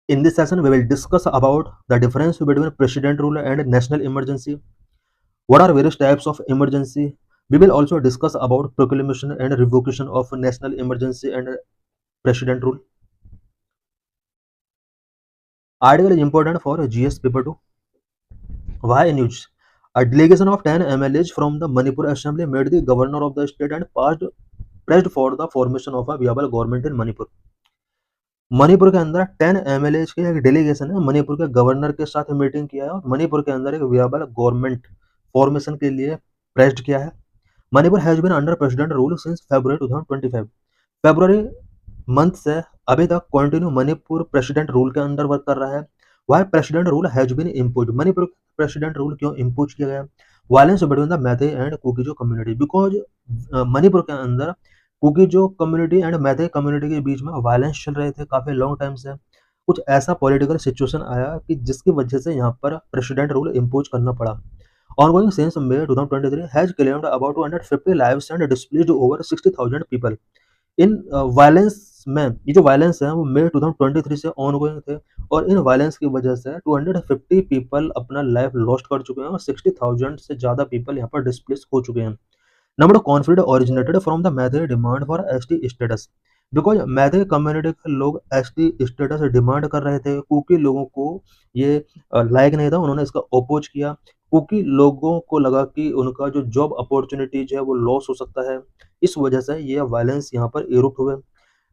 In this session, we will discuss about the difference between president rule and national emergency. What are various types of emergency? We will also discuss about proclamation and revocation of national emergency and president rule. Article is important for GS paper 2. Why news? A delegation of 10 MLAs from the Manipur Assembly made the governor of the state and pressed for the formation of a viable government in Manipur. Manipur के अंदर 10 MLA की एक delegation है मणिपुर के governor के साथ meeting किया है और मणिपुर के अंदर एक वियाबल गवर्नमेंट फॉर्मेशन के लिए प्रेस्ड किया है। Manipur has been under president rule since February 2025। फरवरी मंथ से अभी तक कंटिन्यू मणिपुर प्रेसिडेंट रूल के अंडर वर्क कर रहा है। Why president rule has been impose, Manipur president rule क्यों इम्पोज किया गया? Violence between the Meitei and Kuki Zo community, because Manipur के अंदर क्योंकि जो कम्युनिटी एंड मैथे कम्युनिटी के बीच में वायलेंस चल रहे थे काफी लॉन्ग टाइम से। कुछ ऐसा पॉलिटिकल सिचुएशन आया कि जिसकी वजह से यहाँ पर प्रेसिडेंट रूल इम्पोज करना पड़ा। Ongoing since May 2023 has claimed about 250 lives and displaced over 60,000 people। In violence में ये जो वायलेंस है वो मई 2023 से ऑनगोइंग थे और इन वायलेंस की वजह से 250 पीपल अपना लाइफ लॉस्ट कर चुके हैं और 60,000 से ज़्यादा पीपल यहाँ पर डिस्प्लेस हो चुके हैं। Number of conflict originated from the Meitei demand for ST status, because Meitei community के लोग ST स्टेटस डिमांड कर रहे थे। कुकी लोगों को ये लायक नहीं था, उन्होंने इसका अपोज किया। कुकी लोगों को लगा कि उनका जो जॉब अपॉर्चुनिटीज है वो लॉस हो सकता है, इस वजह से ये वायलेंस यहाँ पर इरुप्ट हुए।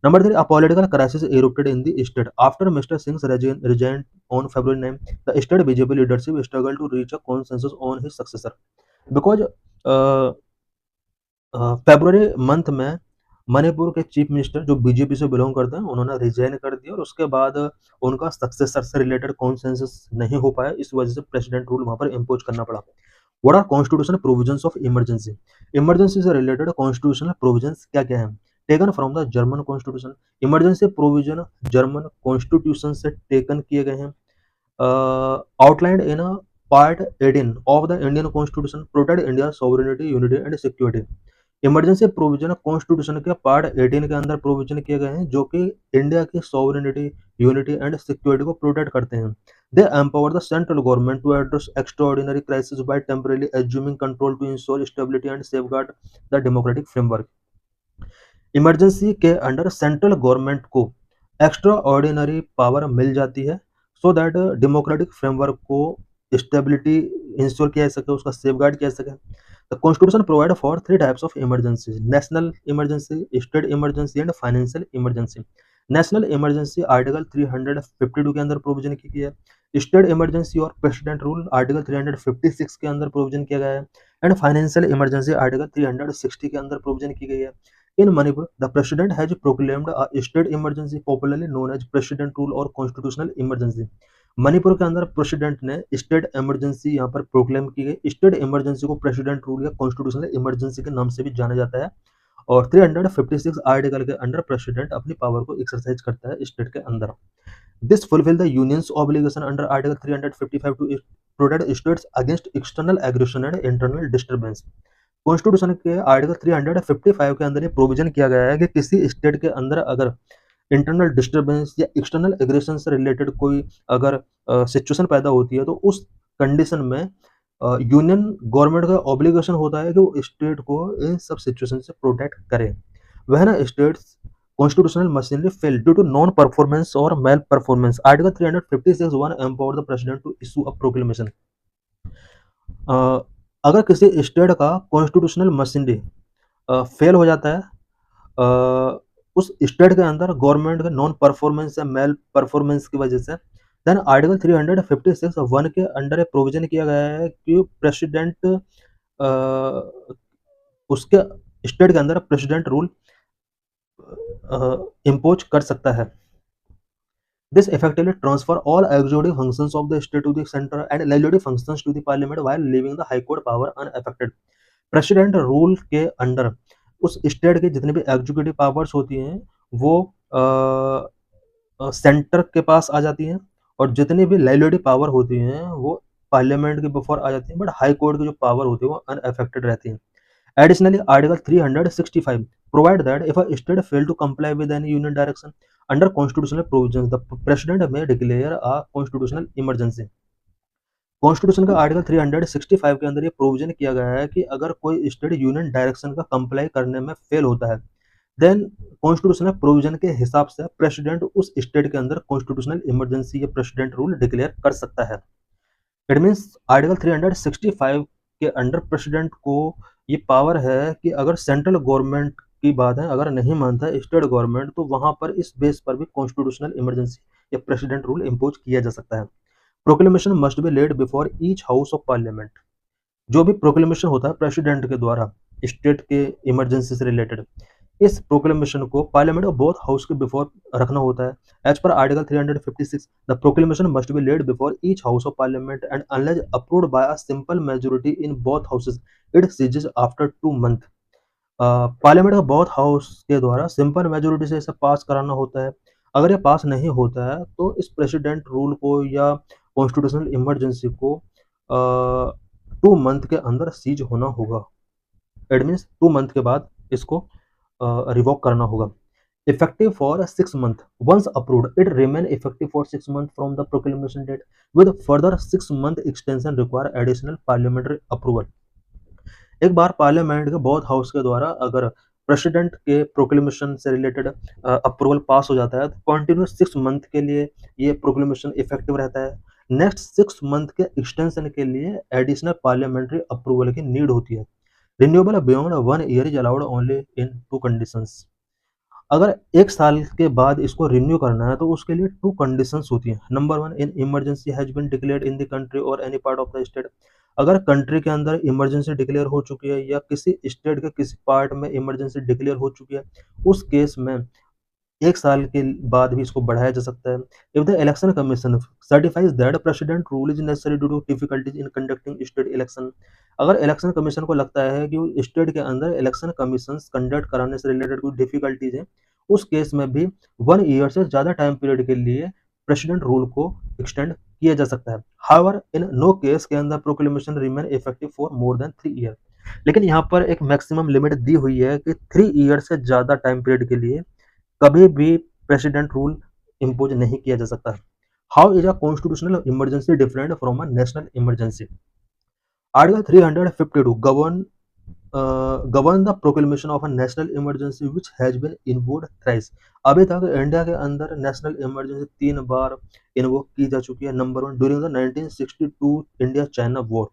Number 3, a political crisis erupted in the state after Mr. Singh's resigned on February 9. The state BJP leadership struggled to reach a consensus on his successor because February month में मणिपुर के चीफ मिनिस्टर जो BJP से belong करते हैं उन्होंने resign कर दिया और उसके बाद उनका सक्सेसर से रिलेटेड कॉन्सेंसस नहीं हो पाया, इस वजह से प्रेसिडेंट रूल वहां पर इम्पोज करना पड़ा। What are constitutional provisions of emergency? Emergency से रिलेटेड कॉन्स्टिट्यूशनल प्रोविजंस क्या क्या है? Taken from the German constitution, emergency provision German constitution से टेकन किए गए हैं। Outlined in a part 18 of the Indian constitution, protect India sovereignty unity and security. Emergency provision constitution के part 18 के अंदर प्रोविजन किए गए हैं जो कि इंडिया की सॉवरेनिटी यूनिटी एंड सिक्योरिटी को प्रोटेक्ट करते हैं। They empower the central government to address extraordinary crisis by temporarily assuming control to ensure stability and safeguard the democratic framework. Emergency के अंडर सेंट्रल गवर्नमेंट को extraordinary power मिल जाती है so that democratic framework को stability ensure किया जा सके, उसका सेफगार्ड किया जा सके। The constitution provide for 3 types of emergency, national emergency, state emergency and financial emergency. National emergency article 352 के अंदर प्रोविजन की गई है। स्टेट इमरजेंसी और प्रेसिडेंट रूल आर्टिकल 356 के अंदर प्रोविजन किया गया है एंड फाइनेंशियल इमरजेंसी आर्टिकल 360 के अंदर प्रोविजन की गई है। In Manipur, the president has proclaimed a state emergency, popularly known as president rule or constitutional emergency। Manipur के अंदर प्रेसिडेंट ने स्टेट इमरजेंसी यहाँ पर प्रोक्लेम की गई। स्टेट इमरजेंसी को प्रेसिडेंट रूल या कॉन्स्टिट्यूशनल इमरजेंसी के नाम से भी जाना जाता है और 356 आर्टिकल के अंडर प्रेसिडेंट अपनी पावर को एक्सरसाइज करता है स्टेट के अंदर। This fulfil the union's obligation under article 355 to protect states against external aggression and internal disturbance. Constitution के आर्टिकल 355 के अंदर ये प्रोविजन किया गया है कि किसी स्टेट के अंदर अगर इंटरनल डिस्टर्बेंस या एक्सटर्नल एग्रेशन से रिलेटेड कोई अगर सिचुएशन पैदा होती है तो उस कंडीशन में यूनियन गवर्नमेंट का ऑब्लिगेशन होता है कि वो स्टेट को इन सब सिचुएशन से प्रोटेक्ट करे। When states constitutional machinery fail due to non-performance or malperformance, Article 356(1) empower the president to issue a proclamation। अगर किसी स्टेट का कॉन्स्टिट्यूशनल मशीनरी फेल हो जाता है उस स्टेट के अंदर गवर्नमेंट के नॉन परफॉर्मेंस या मेल परफॉर्मेंस की वजह से, देन आर्टिकल 356(1) के अंडर प्रोविजन किया गया है कि प्रेसिडेंट उसके स्टेट के अंदर प्रेसिडेंट रूल इम्पोज कर सकता है। This effectively transfer all executive functions of the state to the center and legislative functions to the parliament while leaving the high court power unaffected। President rule के under उस state के जितने भी executive powers होती हैं वो centre के पास आ जाती हैं और जितनी भी लेजिस्लेटिव पावर होती हैं वो पार्लियामेंट के बिफोर आ जाती हैं, बट हाई कोर्ट की जो पावर होती है वो अनअफेक्टेड रहती हैं। Additionally, Article 365 provide that if a state fail to comply with any union direction, under constitutional provisions the president may declare a constitutional emergency. Constitution का आर्टिकल 365 के अंदर ये प्रोविजन किया गया है कि अगर कोई स्टेट यूनियन डायरेक्शन का कंप्लाई करने में फेल होता है, देन कॉन्स्टिट्यूशनल प्रोविजन के हिसाब से प्रेसिडेंट उस स्टेट के अंदर कॉन्स्टिट्यूशनल इमरजेंसी या प्रेसिडेंट रूल डिक्लेयर कर सकता है। इट मीन्स आर्टिकल 365 के अंडर प्रेसिडेंट को ये पावर है कि अगर सेंट्रल गवर्नमेंट की बात है, अगर नहीं मानता है स्टेट गवर्नमेंट, तो वहां पर इस बेस पर भी कॉन्स्टिट्यूशनल इमरजेंसी या प्रेसिडेंट रूल इम्पोज किया जा सकता है। Proclamation must be laid before each house of parliament. जो भी प्रोक्लेमेशन होता है प्रेसिडेंट के द्वारा स्टेट के इमरजेंसी से रिलेटेड, इस प्रोक्लेमेशन को पार्लियामेंट और बोथ हाउस के बिफोर रखना होता है। As per article 356 the proclamation must be laid before each house of parliament and unless approved by a simple majority in both houses it ceases after 2 month. Parliament का both house के द्वारा simple majority से इसे पास कराना होता है। अगर ये पास नहीं होता है तो इस प्रेसिडेंट रूल को या कॉन्स्टिट्यूशनल इमरजेंसी को 2 मंथ के अंदर सीज होना होगा। इट मीन्स 2 मंथ के बाद इसको रिवॉक करना होगा। Effective for 6 month once approved it remain effective for 6 month from the proclamation date with further 6 month extension require additional parliamentary approval. एक बार पार्लियामेंट के बोथ हाउस के द्वारा अगर प्रेसिडेंट के प्रोक्लेमेशन से रिलेटेड अप्रूवल पास हो जाता है तो कंटिन्यूस 6 मंथ के लिए ये प्रोक्लेमेशन इफेक्टिव रहता है। नेक्स्ट 6 मंथ के एक्सटेंशन के लिए एडिशनल पार्लियामेंट्री अप्रूवल की नीड होती है। Renewable beyond 1 year is allowed only in 2 conditions. अगर 1 साल के बाद इसको रिन्यू करना है तो उसके लिए 2 कंडीशंस होती हैं। Number 1, in emergency has been declared in the country or any part of the state. अगर कंट्री के अंदर इमरजेंसी डिक्लेयर हो चुकी है या किसी स्टेट के किसी पार्ट में इमरजेंसी डिक्लेयर हो चुकी है, उस केस में 1 साल के बाद भी इसको बढ़ाया जा सकता है। If the election commission certifies that president rule is necessary due to difficulties in conducting state election. अगर इलेक्शन कमीशन को लगता है कि स्टेट के अंदर इलेक्शन कमीशन कंडक्ट कराने से रिलेटेड कोई डिफिकल्टीज है, उस केस में भी 1 ईयर से ज़्यादा टाइम पीरियड के लिए प्रेसिडेंट रूल को एक्सटेंड किया जा सकता है। हाउएवर इन नो केस के अंदर proclamation remain effective for more than 3 year. लेकिन यहाँ पर एक मैक्सिमम लिमिट दी हुई है कि 3 ईयर से ज़्यादा टाइम पीरियड के लिए कभी भी प्रेसिडेंट रूल इम्पोज नहीं किया जा सकता। How is a constitutional emergency different from a national emergency. Article 352 govern the proclamation of a national emergency which has been invoked thrice. अभी तक इंडिया के अंदर नेशनल इमरजेंसी 3 बार इन्वोक की जा चुकी है। Number 1, during the 1962 India China war.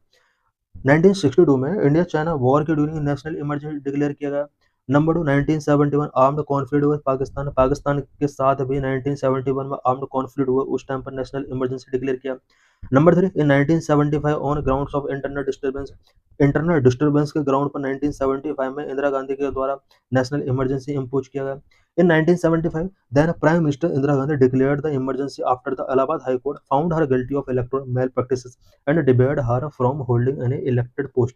1962 में India China war के ड्यूरिंग नेशनल इमरजेंसी डिक्लेयर किया गया। Number 2, 1971 armed conflict with Pakistan. Pakistan के साथ भी 1971 में आर्म्ड कॉन्फ्लिक्ट हुआ, उस टाइम पर नेशनल इमरजेंसी डिक्लेयर किया। Number 3, in 1975 on grounds of internal disturbance के ग्राउंड पर 1975 में इंदिरा गांधी के द्वारा नेशनल इमरजेंसी इम्पोज किया गया। In 1975, then Prime Minister Indira Gandhi declared the emergency after the Allahabad High Court found her guilty of electoral malpractices and debarred her from holding any elected post.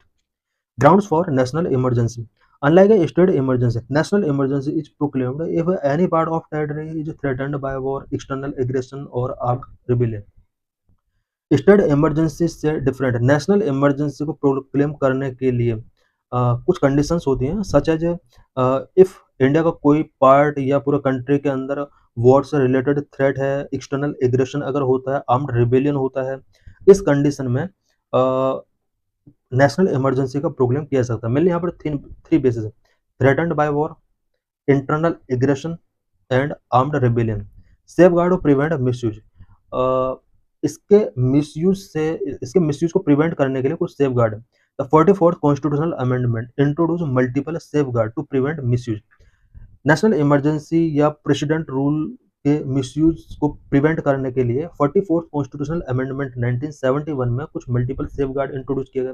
Grounds for national emergency. Unlike a state emergency, national emergency is proclaimed if any part of territory is threatened by war, external aggression, or armed rebellion. State emergency से different national emergency को proclaim करने के लिए कुछ conditions होती हैं, such as if India का कोई पार्ट या पूरा कंट्री के अंदर वॉर से रिलेटेड थ्रेट है, एक्सटर्नल एग्रेशन अगर होता है, आर्म्ड रिबेलियन होता है, इस कंडीशन में नेशनल इमरजेंसी का प्रोक्लेम किया जा सकता है। मेनली यहाँ पर थ्री बेसिस है: threatened by war, internal aggression and armed rebellion. Safeguard और प्रिवेंट मिसयूज। इसके मिसयूज को प्रिवेंट करने के लिए कुछ सेफ गार्ड है। The 44th constitutional amendment introduce multiple safeguard to prevent misuse. National emergency या प्रेसिडेंट रूल के मिसयूज को प्रिवेंट करने के लिए 44th कॉन्स्टिट्यूशनल अमेंडमेंट 1971 में कुछ मल्टीपल सेफ गार्ड इंट्रोड्यूस किए गए।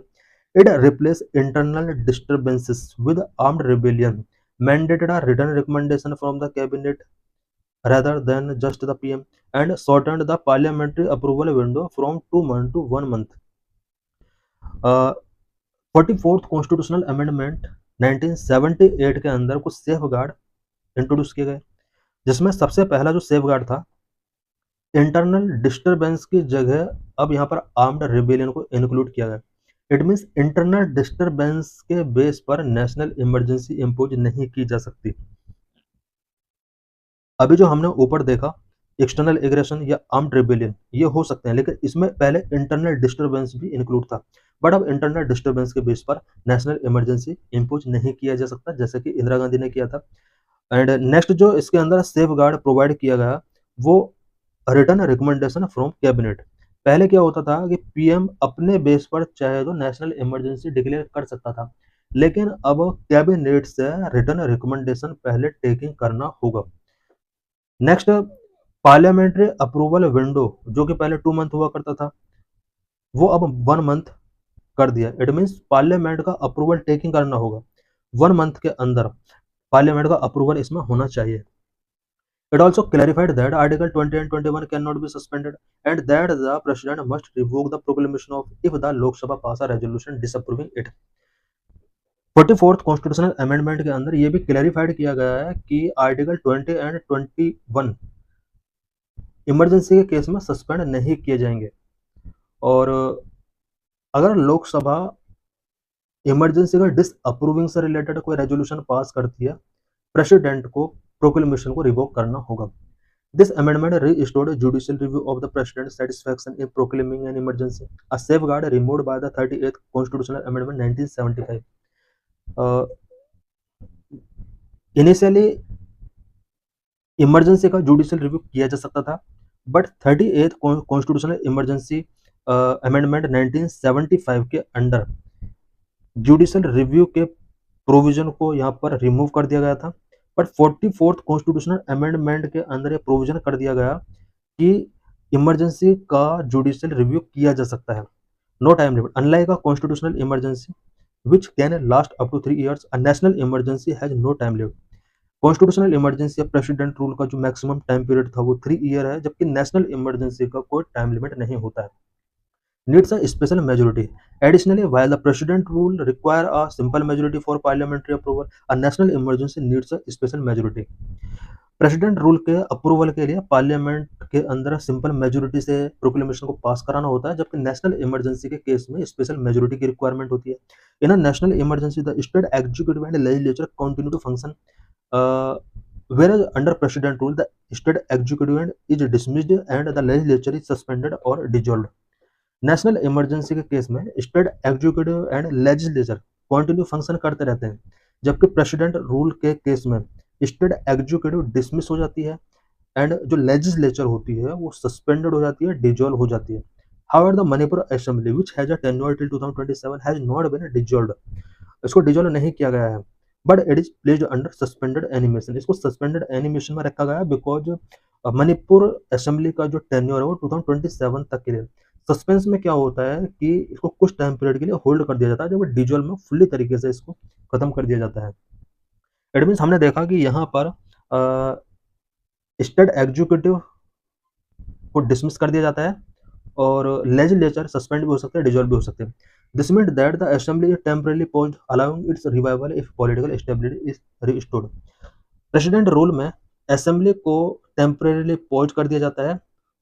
It replace internal disturbances with armed rebellion, mandated a written recommendation from the cabinet rather than just the PM, and shortened the parliamentary approval window from 2 months to 1 month. 44th constitutional amendment 1978 के अंदर कुछ safe guard introduce किए गए, जिसमें सबसे पहला जो safe guard था, इंटरनल डिस्टर्बेंस की जगह अब यहाँ पर आर्म्ड रिबेलियन को इंक्लूड किया गया। इट मीन्स इंटरनल डिस्टर्बेंस के बेस पर नेशनल इमरजेंसी इम्पोज नहीं की जा सकती। अभी जो हमने ऊपर देखा एक्सटर्नल एग्रेशन या आर्म्ड रिबेलियन ये हो सकते हैं, लेकिन इसमें पहले इंटरनल डिस्टर्बेंस भी इंक्लूड था। बट अब इंटरनल डिस्टर्बेंस के बेस पर नेशनल इमरजेंसी इम्पोज नहीं किया जा सकता, जैसे कि इंदिरा गांधी ने किया था। एंड नेक्स्ट जो इसके अंदर सेफ गार्ड प्रोवाइड किया गया वो रिटर्न रिकमेंडेशन फ्रॉम कैबिनेट। पहले क्या होता था कि पीएम अपने बेस पर चाहे तो नेशनल इमरजेंसी डिक्लेयर कर सकता था, लेकिन अब कैबिनेट से रिटर्न रिकमेंडेशन पहले टेकिंग करना होगा। नेक्स्ट पार्लियामेंट्री अप्रूवल विंडो जो कि पहले 2 मंथ हुआ करता था वो अब 1 मंथ कर दिया। इट मीन्स पार्लियामेंट का अप्रूवल टेकिंग करना होगा 1 मंथ के अंदर, पार्लियामेंट का अप्रूवल इसमें होना चाहिए। It also clarified that Article 20 and 21 cannot be suspended and that the President must revoke the proclamation of if the Lok Sabha pass a resolution disapproving it. 44th constitutional amendment के अंदर ये भी clarified किया गया है कि article 20 and 21 emergency के case में सस्पेंड नहीं किए जाएंगे, और अगर लोकसभा इमरजेंसी का डिसअप्रूविंग से रिलेटेड कोई रेजोल्यूशन पास करती है, प्रेसिडेंट को प्रोक्लेमेशन को रिवोक करना होगा। This amendment restored judicial review of the president's satisfaction in proclaiming an emergency, a safeguard removed by the 38th Constitutional Amendment 1975. Initially emergency का जुडिशियल रिव्यू किया जा सकता था, but 38th constitutional emergency amendment 1975 के under judicial review के provision को यहाँ पर रिमूव कर दिया गया था। बट 44th कॉन्स्टिट्यूशनल अमेंडमेंट के अंदर ये प्रोविजन कर दिया गया कि इमरजेंसी का जुडिशियल रिव्यू किया जा सकता है, no time limit. Unlike a constitutional emergency which can last up to 3 years, a national emergency has no time limit. Constitutional emergency या प्रेसिडेंट रूल का जो मैक्सिमम टाइम पीरियड था वो 3 ईयर है, जबकि नेशनल इमरजेंसी का कोई टाइम लिमिट नहीं होता है। Needs a special majority. Additionally, while the president rule require a simple majority for parliamentary approval, a national emergency needs a special majority. President rule के अप्रूवल के लिए पार्लियामेंट के अंदर सिंपल मेजोरिटी से proclamation को पास कराना होता है, जबकि नेशनल इमरजेंसी के केस में स्पेशल मेजोरिटी की रिक्वायरमेंट होती है। In a national emergency the state executive and legislature continue to function, whereas under president rule the state executive is dismissed and the legislature is suspended or dissolved. National emergency के case में state executive and legislature continue function करते रहते हैं, जबकि president rule के case में state executive dismiss हो जाती है एंड जो लेजिस्लेचर होती है वो सस्पेंडेड हो जाती है, डिजॉल्व हो जाती है। However the Manipur assembly which has a tenure till 2027 has not been dissolved, इसको डिजॉल्व नहीं किया गया है, but it is placed under suspended animation. इसको सस्पेंडेड एनिमेशन में रखा गया है बिकॉज मणिपुर असेंबली का जो टेन्योर है वो 2027 तक के लिए। सस्पेंस में क्या होता है कि इसको कुछ टाइम पीरियड के लिए होल्ड कर दिया जाता है, जब डिजॉल्व में फुल्ली तरीके से इसको खत्म कर दिया जाता है। इट मीन्स हमने देखा कि यहाँ पर स्टेट एग्जीक्यूटिव को डिसमिस कर दिया जाता है और लेजिस्लेचर सस्पेंड भी हो सकते हैं, डिजॉल्व भी हो सकते हैं। This means that the assembly is temporarily paused allowing it's revival if political stability is restored. President rule में असेंबली को टेम्परेली पॉज कर दिया जाता है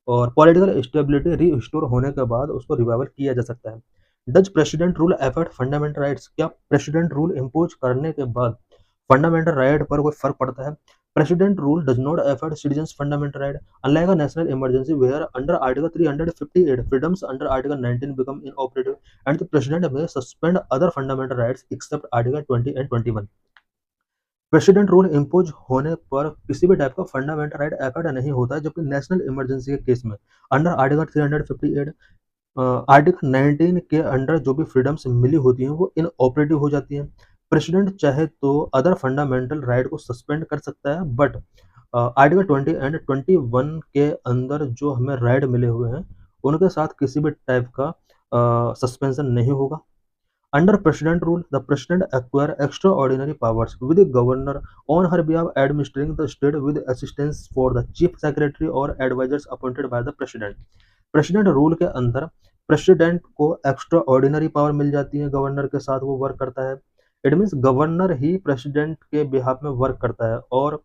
और पॉलिटिकल स्टेबिलिटी रिस्टोर होने के बाद उसको रिवाइवल किया जा सकता है। Does president rule affect fundamental rights, क्या प्रेसिडेंट रूल इम्पोज करने के बाद फंडामेंटल राइट पर कोई फर्क पड़ता है? President rule does not affect citizens fundamental right unlike a national emergency where under article 358 freedoms under article 19 become inoperative and the president may suspend other fundamental rights except article 20 and 21। President rule impose होने पर किसी भी type का fundamental right affect नहीं होता है, जबकि national emergency के केस में अंडर आर्टिकल 358 आर्टिकल 19 के अंडर जो भी फ्रीडम्स मिली होती हैं वो इनऑपरेटिव हो जाती हैं। प्रेसिडेंट चाहे तो अदर फंडामेंटल राइट को सस्पेंड कर सकता है, बट आर्टिकल 20 एंड 21 के अंदर जो हमें राइट मिले हुए हैं उनके साथ किसी भी टाइप का सस्पेंशन नहीं होगा। Under President rule, the President acquire extraordinary powers with the Governor on her behalf administering the state with assistance for the Chief Secretary or advisors appointed by the President. President rule के अंदर President को extraordinary power मिल जाती है, governor के साथ वो work करता है। It means governor he president के बिहाफ में वर्क करता है और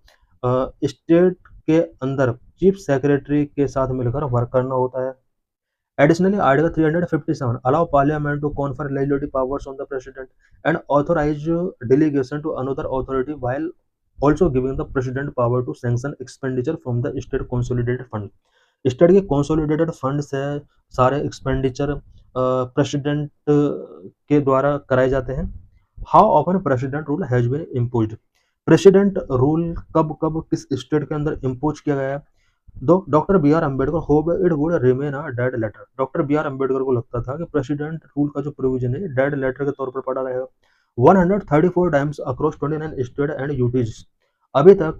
स्टेट के अंदर चीफ सेक्रेटरी के साथ मिलकर वर्क करना होता है। Additionally, Article 357 allow Parliament to confer legislative powers on the President and authorize delegation to another authority while also giving the president power to sanction expenditure from the state consolidated fund. State के consolidated fund से सारे expenditure president के द्वारा कराए जाते हैं. How often president rule has been imposed. President rule कब कब किस स्टेट के अंदर इम्पोज किया गया है. दो doctor B R Ambedkar hope it would remain a dead letter. Doctor B R Ambedkar को लगता था कि प्रेसिडेंट रूल का जो प्रोविजन है डेड लेटर के तौर पर पड़ा रहेगा. 134 times across 29 state and UTs. अभी तक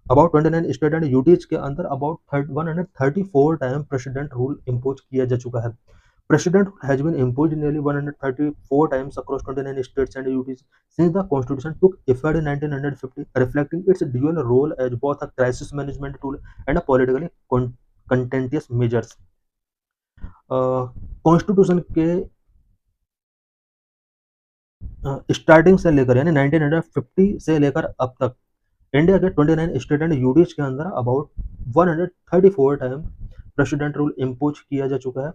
अबाउट 29 स्टेट एंड यूटीज के अंदर about 134 time president rule impose किया जा चुका है. President has been imposed nearly 134 times across 29 states and UTs since the Constitution took effect in 1950, reflecting its dual role as both a crisis management tool and a politically contentious measures. Constitution के starting से लेकर यानी 1950 से लेकर अब तक India के 29 state and UTs के अंदर about 134 time president rule impose किया जा चुका है.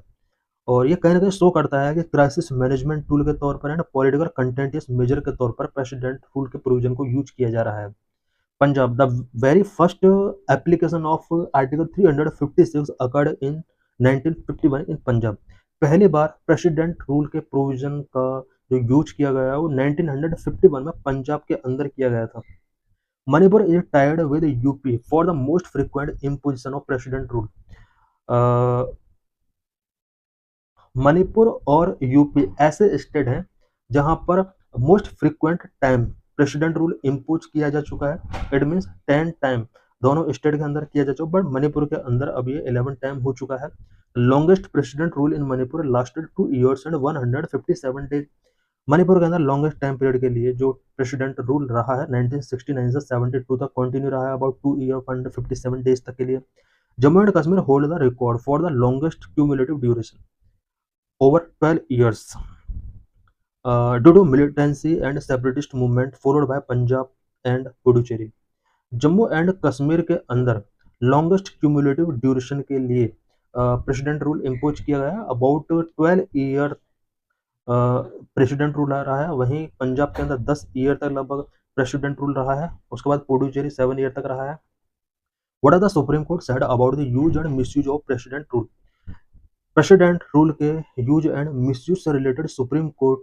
और ये कहीं ना कहीं शो करता है कि क्राइसिस मैनेजमेंट टूल के तौर पर एंड पॉलिटिकल कंटेंटियस मेजर के तौर पर प्रेसिडेंट रूल के प्रोविजन को यूज किया जा रहा है. Punjab. The very first application of article 356 occurred in 1951 इन पंजाब. पहली बार प्रेसिडेंट रूल के प्रोविजन का जो यूज किया गया है वो 1951 में पंजाब के अंदर किया गया था. Manipur is tied with UP for the most frequent imposition of president rule. Manipur और यूपी ऐसे स्टेट हैं जहां पर most frequent time president rule impose किया जा चुका है. इट मीन्स 10 टाइम दोनों स्टेट के अंदर किया जा चुका है, बट मणिपुर के अंदर अब ये 11 टाइम हो चुका है. Longest president rule in Manipur lasted 2 years and 157 days. Manipur के अंदर लॉन्गेस्ट टाइम पीरियड के लिए जो प्रेसिडेंट रूल रहा है 1969 से 72 तक कंटिन्यू रहा है, अबाउट 2 years and 57 days तक के लिए. Jammu and Kashmir hold the record for the longest cumulative duration over 12 years due to militancy and separatist movement followed by Punjab and Puducherry. Jammu and Kashmir के अंदर लॉन्गेस्ट क्यूमुलेटिव ड्यूरेशन के लिए president rule impose किया गया है. अबाउट 12 ईयर प्रेसिडेंट रूल रहा है. वहीं पंजाब के अंदर 10 ईयर तक लगभग प्रेसिडेंट रूल रहा है. उसके बाद पुडुचेरी 7 ईयर तक रहा है. What are the Supreme Court said about the use and misuse of president rule. President rule के यूज एंड मिसयूज से रिलेटेड सुप्रीम कोर्ट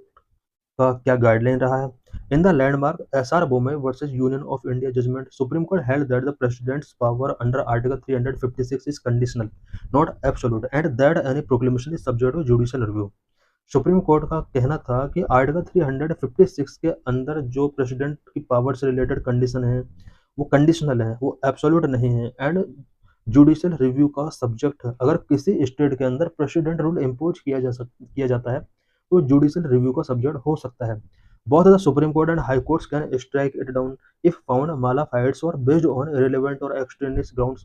का क्या गाइडलाइन रहा है. In the landmark SR Bommai versus Union of India judgement Supreme Court held that the president's power under article 356 is conditional not absolute and that any proclamation is subject to judicial review. Supreme Court का कहना था कि article 356 के अंदर जो president की power से related condition है वो कंडीशनल है, वो एब्सोल्यूट नहीं है एंड जुडिशियल रिव्यू का सब्जेक्ट है. अगर किसी स्टेट के अंदर प्रेसिडेंट रूल इम्पोज किया जाता है तो जुडिशियल रिव्यू का सब्जेक्ट हो सकता है. Both the Supreme Court and High Courts can strike it down if found malafides or based on irrelevant or extraneous grounds.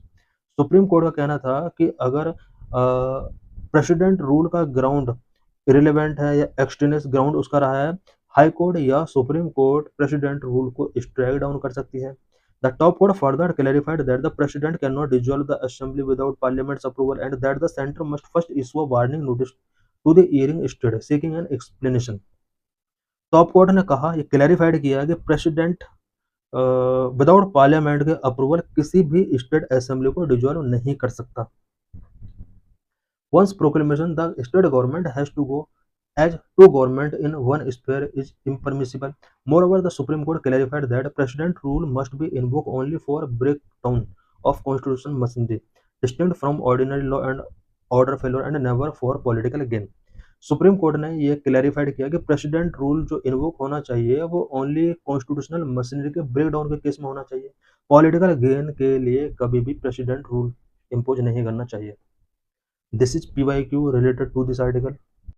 Supreme Court का कहना था कि अगर प्रेसिडेंट रूल का ग्राउंड इरेलेवेंट है या एक्सट्रेनियस ग्राउंड उसका रहा है, हाई कोर्ट या सुप्रीम कोर्ट प्रेसिडेंट रूल को स्ट्राइक डाउन कर सकती है. The top court further clarified that the president cannot dissolve the assembly without parliament's approval and that the center must first issue a warning notice to the hearing state seeking an explanation. Top court ने कहा, ये clarified किया कि president without parliament के approval किसी भी state assembly को dissolve नहीं कर सकता. Once proclamation, the state government has to go as two government in one sphere is impermissible. Moreover, the Supreme Court clarified that president rule must be invoked only for breakdown of constitutional machinery, distinct from ordinary law and order failure and never for political gain. Supreme court ने ये clarified किया कि president rule जो invoke होना चाहिए वो only constitutional machinery के breakdown के केस में होना चाहिए. पॉलिटिकल गेन के लिए कभी भी प्रेसिडेंट रूल इम्पोज नहीं करना चाहिए. This is PYQ related to this article.